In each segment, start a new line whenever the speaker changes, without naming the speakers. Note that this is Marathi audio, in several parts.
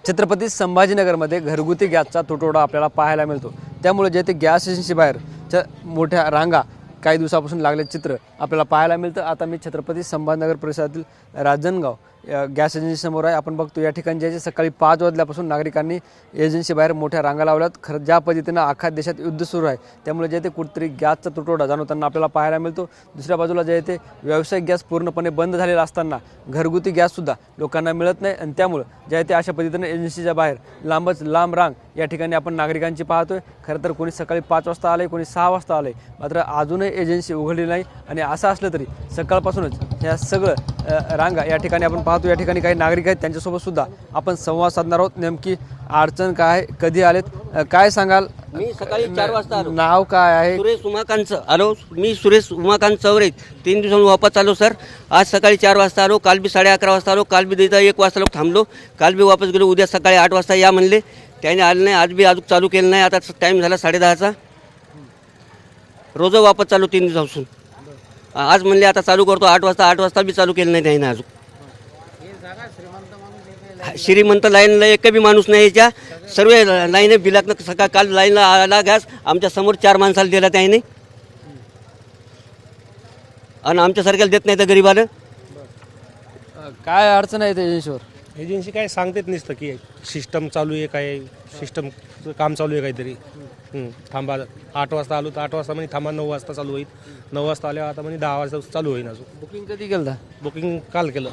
छत्रपती संभाजीनगरमध्ये घरगुती गॅसचा तुटवडा आपल्याला पाहायला मिळतो। त्यामुळे जे ते गॅस एजन्सी बाहेरच्या मोठ्या रांगा काही दिवसापासून लागले चित्र आपल्याला पाहायला मिळतं। आता मी छत्रपती संभाजीनगर परिसरातील राजनगाव गॅस एजन्सी समोर आहे। आपण बघतो या ठिकाणी जे सकाळी 5 वाजल्यापासून नागरिकांनी एजन्सी बाहेर मोठ्या रांगा लावल्यात। खरं ज्या पद्धतीनं अख्ख्या देशात युद्ध सुरू आहे त्यामुळे जे ते कुठेतरी गॅसचा तुटवडा जाणवताना आपल्याला पाहायला मिळतो। दुसऱ्या बाजूला जे ते व्यावसायिक गॅस पूर्णपणे बंद झालेला असताना घरगुती गॅससुद्धा लोकांना मिळत नाही आणि त्यामुळे जे ते अशा पद्धतीनं एजन्सीच्या बाहेर लांब रांग या ठिकाणी आपण नागरिकांची पाहतोय। खरं तर कोणी सकाळी 5 वाजता आले, कोणी 6 वाजता आले, मात्र अजूनही एजन्सी उघडली नाही। आणि असं असलं तरी सकाळपासूनच ह्या सगळं रांगा या ठिकाणी आपण पाहतो। या ठिकाणी काही नागरिक आहेत, त्यांच्यासोबत सुद्धा आपण संवाद साधणार आहोत। नेमकी अडचण काय, कधी आलेत, काय सांगाल?
मी सकाळी 4 वाजता आलो।
नाव काय आहे?
सुरेश उमाकांत आलो। मी सुरेश उमाकांत चौरे 3 दिवसांनी वापस आलो सर। आज सकाळी 4 वाजता आलो, काल बी 11:30 वाजता आलो, काल बी इथं 1 वाजता थांबलो, काल बी वापस गेलो। उद्या सकाळी 8 वाजता या म्हणले, त्याने आले नाही। आज बी अजून चालू केलं नाही। आता टाईम झाला 10:30चा। रोज वापस चालू 3 दिवसापासून। आज म्हणले आता चालू करतो 8 वाजता बी चालू केलं नाही त्याने अजून। श्रीमंत लाईनला एक बी माणूस नाही याच्या, सर्व लाईन बिलात सकाळ काल लाईनला आला गॅस आमच्या समोर 4 माणसाला दिला त्याने, आणि आमच्यासारख्याला देत नाही तर गरीबाला।
काय अडचण आहे एजन्सीवर?
एजन्सी काय सांगतेच नसतं की सिस्टम चालू आहे, काय सिस्टम काम चालू आहे काहीतरी। थांबा 8 वाजता आलो तर 8 वाजता म्हणजे थांबा 9 वाजता चालू होईल, 9 वाजता आल्या आता म्हणजे 10 वाजता चालू होईल। अजून
बुकिंग कधी केलं?
बुकिंग काल केलं।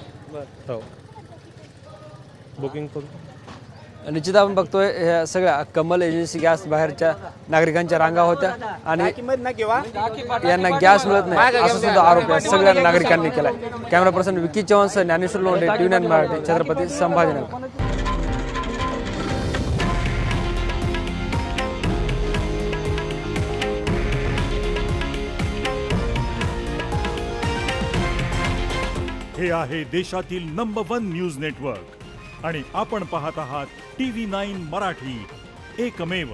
हो, बुकिंग करून
निश्चित आपण बघतोय ह्या सगळ्या कमल एजन्सी गॅस बाहेरच्या नागरिकांच्या रांगा होत्या आणि यांना गॅस मिळत नाही असा सुद्धा आरोप या सगळ्या नागरिकांनी केलाय। कॅमेरा पर्सन विकी चव्हाण सह ज्ञानेश्वर लोंढे, TV9 मराठी, छत्रपती संभाजीनगर।
हे आहे देशातील नंबर 1 न्यूज नेटवर्क आणि आपण पाहत आहात TV9 मराठी, एकमेव।